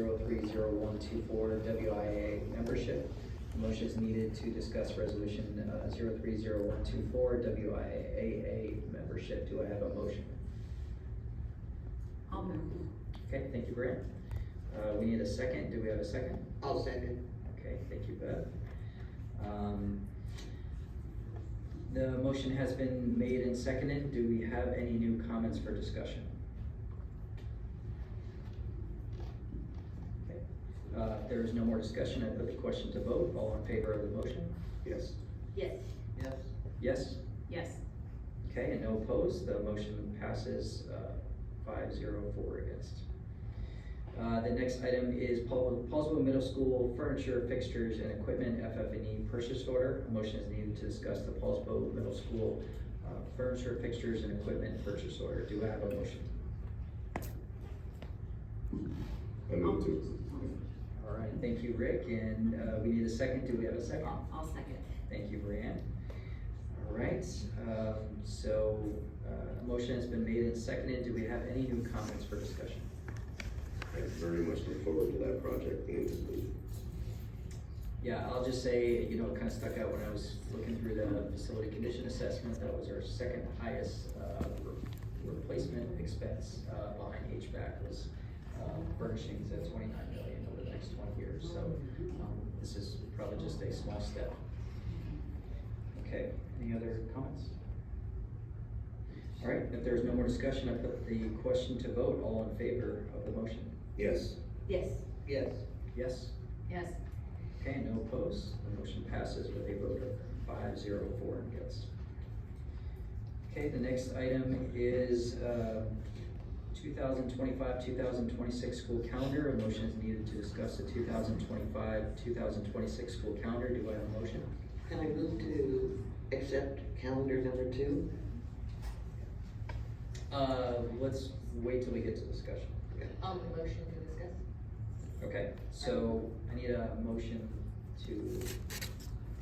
030124 WIA membership. A motion is needed to discuss resolution 030124 WIAA membership. Do I have a motion? I'll move. Okay, thank you, Brent. We need a second. Do we have a second? I'll second. Okay, thank you, Beth. The motion has been made and seconded. Do we have any new comments for discussion? Okay. If there is no more discussion, I put the question to vote. All in favor of the motion? Yes. Yes. Yes. Yes? Yes. Okay, and no opposed. The motion passes 5-0-4 against. The next item is Paulsville Middle School furniture, fixtures, and equipment FF&E purchase order. A motion is needed to discuss the Paulsville Middle School furniture, fixtures, and equipment purchase order. Do I have a motion? I move to. All right, thank you, Rick, and we need a second. Do we have a second? I'll second. Thank you, Brianne. All right, so a motion has been made and seconded. Do we have any new comments for discussion? I very much look forward to that project being completed. Yeah, I'll just say, you know, it kind of stuck out when I was looking through the facility condition assessment. That was our second highest replacement expense behind HVAC was furnishings at $29 million over the next 20 years. So this is probably just a small step. Okay, any other comments? All right, if there's no more discussion, I put the question to vote. All in favor of the motion? Yes. Yes. Yes. Yes? Yes. Okay, no opposed. The motion passes with a vote of 5-0-4 against. Okay, the next item is 2025-2026 school calendar. A motion is needed to discuss the 2025-2026 school calendar. Do I have a motion? Can I move to accept calendar number 2? Let's wait till we get to discussion. Motion to discuss. Okay, so I need a motion to,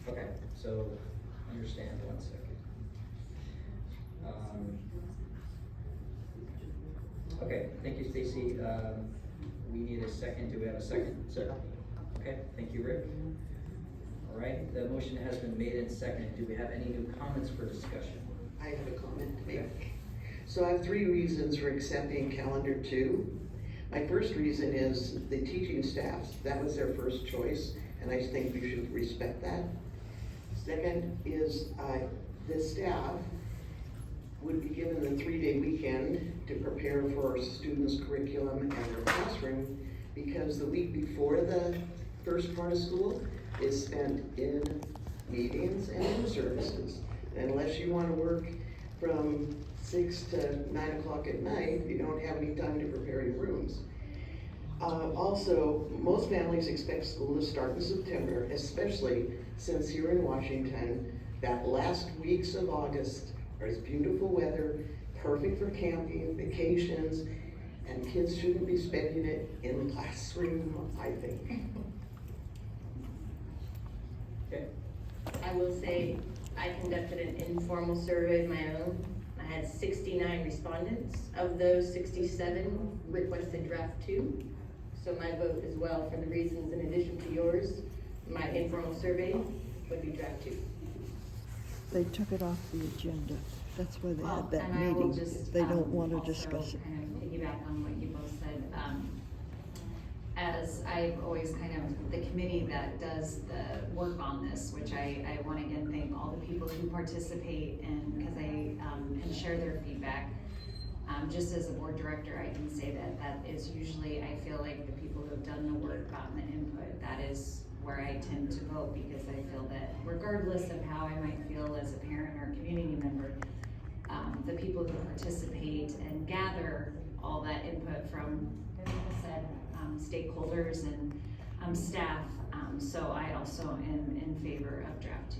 okay, so understand 1 second. Okay, thank you, Stacy. We need a second. Do we have a second? Sir? Okay, thank you, Rick. All right, the motion has been made and seconded. Do we have any new comments for discussion? I have a comment to make. So I have 3 reasons for accepting calendar 2. My first reason is the teaching staffs. That was their first choice, and I think we should respect that. Second is the staff would be given a 3-day weekend to prepare for students' curriculum and their classroom, because the week before the first part of school is spent in meetings and in services. And unless you want to work from 6 to 9 o'clock at night, you don't have any time to prepare your rooms. Also, most families expect school to start in September, especially since here in Washington, that last weeks of August is beautiful weather, perfect for camping, vacations, and kids shouldn't be spending it in the classroom, I think. Okay. I will say, I conducted an informal survey of my own. I had 69 respondents. Of those, 67 requested draft 2. So my vote as well, for the reasons in addition to yours, my informal survey would be draft 2. They took it off the agenda. That's why they had that And I will meeting. just, They don't want to also discuss it. kind of piggyback on what you both said. As I've always kind of, the committee that does the work on this, which I want to again thank all the people who participate and because and share their feedback. Just as a board director, I can say that that is usually, I feel like the people who have done the work, gotten the input, that is where I tend to vote, because I feel that regardless of how I might feel as a parent or community member, the people who participate and gather all that input from, as I said, stakeholders and staff. So I also am in favor of draft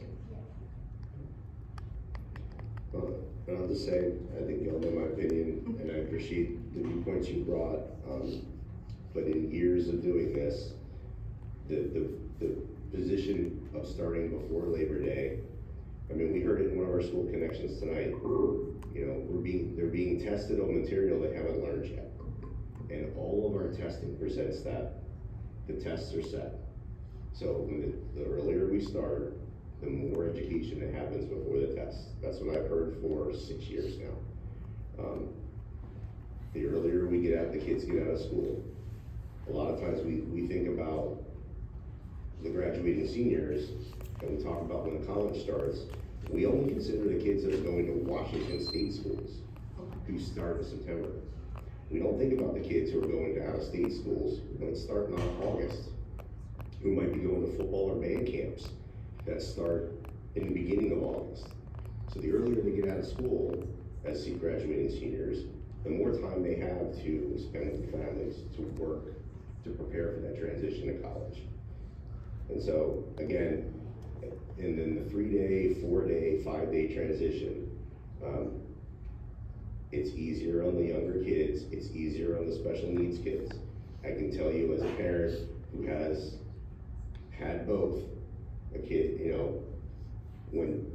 2. And I'll just say, I think y'all know my opinion, and I appreciate the viewpoints you brought. But in years of doing this, the position of starting before Labor Day, I mean, we heard it in one of our school connections tonight. You know, they're being tested on material they haven't learned yet, and all of our testing presents that the tests are set. So when the earlier we start, the more education that happens before the test. That's what I've heard for 6 years now. The earlier we get out, the kids get out of school. A lot of times we think about the graduating seniors, and we talk about when college starts. We only consider the kids that are going to Washington State schools, who start in September. We don't think about the kids who are going to out-of-state schools that start in August, who might be going to football or band camps that start in the beginning of August. So the earlier they get out of school as graduating seniors, the more time they have to spend with their families, to work, to prepare for that transition to college. And so, again, and then the 3-day, 4-day, 5-day transition, it's easier on the younger kids, it's easier on the special needs kids. I can tell you as a parent who has had both, a kid, you know, when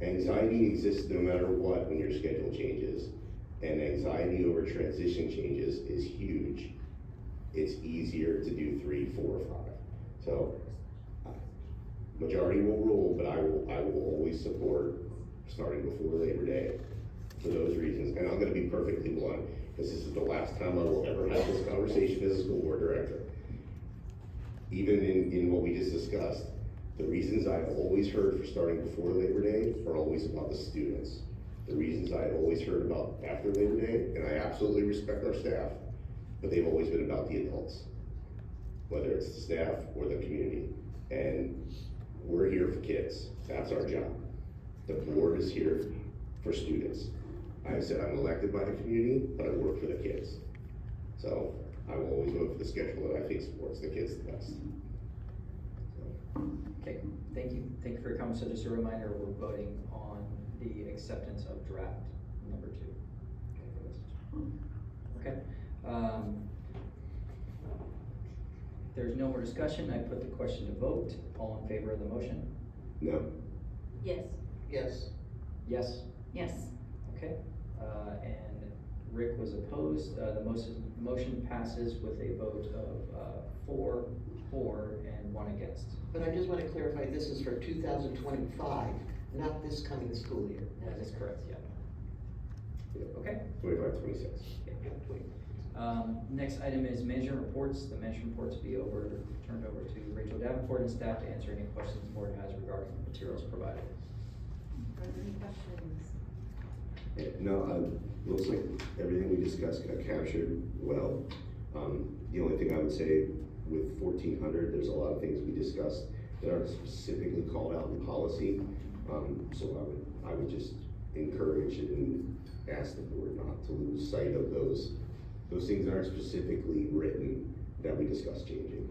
anxiety exists no matter what when your schedule changes, and anxiety over transition changes is huge, it's easier to do 3, 4, or 5. So, majority will rule, but I will always support starting before Labor Day for those reasons. And I'm gonna be perfectly blunt, because this is the last time I will ever have this conversation as a school board director. Even in what we just discussed, the reasons I've always heard for starting before Labor Day are always about the students. The reasons I've always heard about after Labor Day, and I absolutely respect our staff, but they've always been about the adults, whether it's the staff or the community. And we're here for kids, that's our job. The board is here for students. I said I'm elected by the community, but I work for the kids. So I will always vote for the schedule that I think supports the kids the best. Okay, thank you. Thank you for your comments. So just a reminder, we're voting on the acceptance of draft number 2. Okay. There's no more discussion. I put the question to vote. All in favor of the motion? No. Yes. Yes. Yes. Yes. Okay. And Rick was opposed. The motion passes with a vote of 4 for and 1 against. But I just want to clarify, this is for 2025, not this coming school year. That is correct, yeah. Okay. 25, 26. Next item is management reports. The management reports be turned over to Rachel Davenport and staff to answer any questions the board has regarding the materials provided. Are there any questions? No, looks like everything we discussed got captured well. The only thing I would say with 1400, there's a lot of things we discussed that aren't specifically called out in policy. So I would just encourage and ask the board not to lose sight of those things that aren't specifically written that we discussed changing.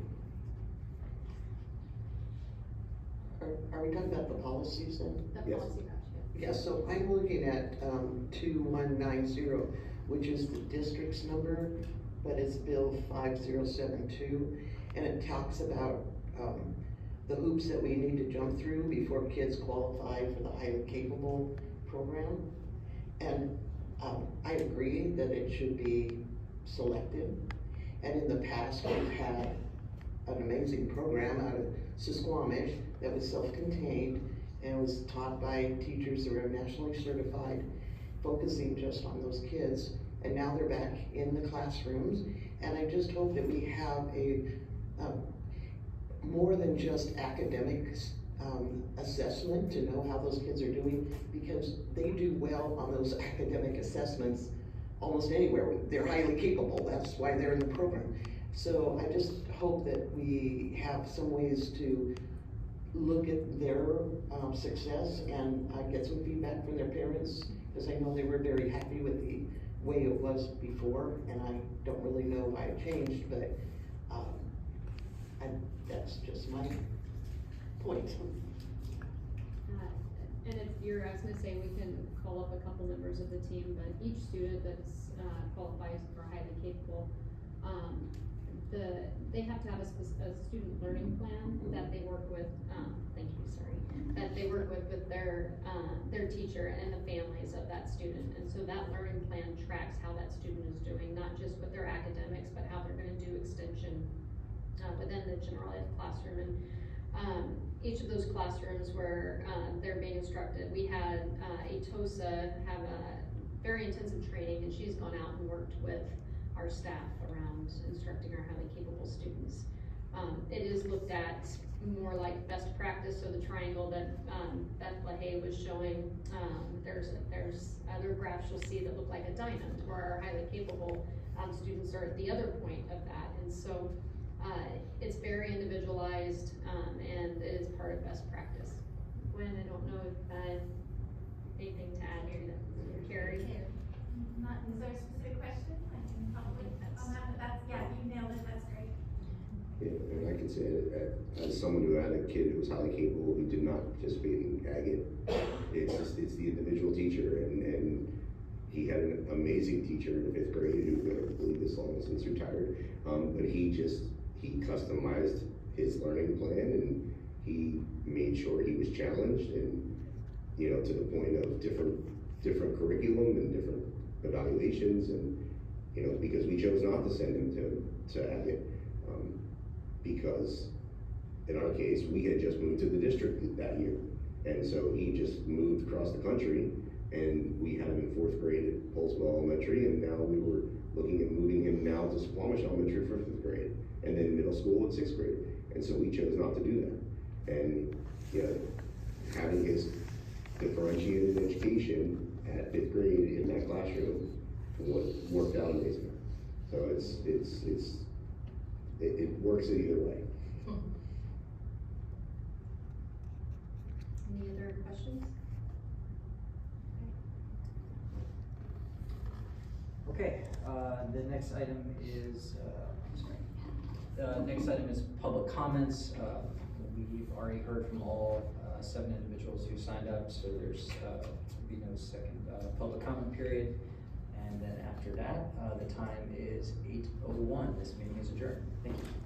Are we talking about the policies then? The Yes. policy gotcha. Yeah, so I'm looking at 2190, which is the district's number, but it's Bill 5072, and it talks about the hoops that we need to jump through before kids qualify for the highly capable program. And I agree that it should be selected. And in the past, we've had an amazing program out of Susquamish that was self-contained and was taught by teachers that were nationally certified, focusing just on those kids. And now they're back in the classrooms. And I just hope that we have a more than just academic assessment to know how those kids are doing, because they do well on those academic assessments almost anywhere. They're highly capable, that's why they're in the program. So I just hope that we have some ways to look at their success and get some feedback from their parents, because I know they were very happy with the way it was before, and I don't really know why it changed, but that's just my point. And if you're, I was gonna say, we can call up a couple members of the team, but each student that's qualifies for highly capable, they have to have a student learning plan that they work with, that they work with their teacher and the families of that student. And so that learning plan tracks how that student is doing, not just with their academics, but how they're gonna do extension within in a general ed classroom, and, each of those classrooms where, they're being instructed, we had, Atosa have a very intensive training, and she's gone out and worked with our staff around instructing our highly capable students. It is looked at more like best practice, so the triangle that, Beth LaHaye was showing, there's other graphs you'll see that look like a diamond, where our highly capable, students are at the other point of that, and so, it's very individualized, and it is part of best practice. Gwen, I don't know if, anything to add here that, Carrie? Not, is there a specific question? I can probably, on that, but that's, yeah, you nailed it, that's great. Yeah, and I can say that as someone who had a kid who was highly capable, who did not participate in Agate, it's the individual teacher, and he had an amazing teacher in the 5th grade who I believe is long since retired, but he customized his learning plan, and he made sure he was challenged, and, you know, to the point of different curriculum and different evaluations, and, you know, because we chose not to send him to Agate, because in our case, we had just moved to the district that year, and so he just moved across the country, and we had him in 4th grade at Polswell Elementary, and now we were looking at moving him now to Squamish Elementary for 5th grade, and then middle school at 6th grade, and so we chose not to do that. And, you know, having his differentiated education at 5th grade in that classroom worked out amazing. So it works either way. Any other questions? Okay, the next item is, the next item is public comments. We've already heard from all 7 individuals who signed up, so there's be no second public comment period. And then after that, the time is 8:01. This meeting is adjourned. Thank you.